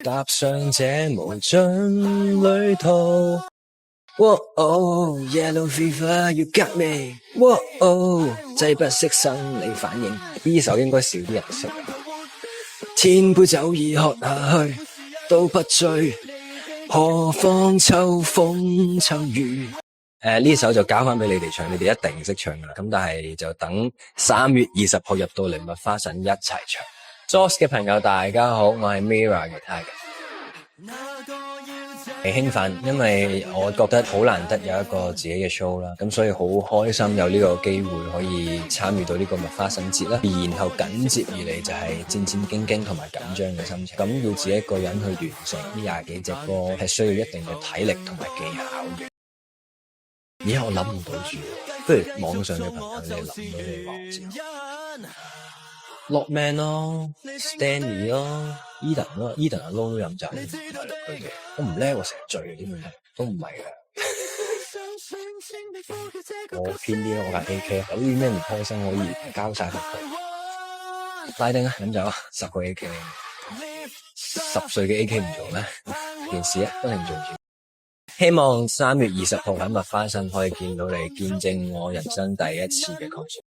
踏上這無盡旅途。Whoa oh yellow fever you got me。Whoa oh 劑不釋生理反應，呢首應該少啲人識。千杯酒已喝下去都不醉，何況秋風秋雨。呢首就交翻俾你哋唱，你哋一定識唱噶啦。咁但係就等3月20號入到嚟麥花臣一齊唱。Joss 嘅朋友大家好，我係 Mirror 嘅 Tiger。興奮，因為我覺得好難得有一個自己嘅 show 啦，咁所以好開心有呢個機會可以參與到呢個麥花臣節啦。然後緊接而嚟就係戰戰兢兢同埋緊張嘅心情，咁要自己一個人去完成呢20幾隻歌，係需要一定嘅體力同埋技巧嘅。而家我諗唔到住，不如網上嘅朋友你諗到你話我知。Lockman 咯 ，Stanley 咯 ，Eden 咯 ，Eden 阿 Low 都飲酒，係咯佢哋，我唔叻喎，成日醉嘅啲都唔係嘅。我偏啲咯，我架 AK，有啲咩唔開心可以交晒俾佢。拉丁啊，飲酒啊，10個 AK， 10歲嘅 AK 唔做咩？件事啊，不停做住。希望3月20號喺麥花臣可以見到你，見證我人生第一次嘅concert。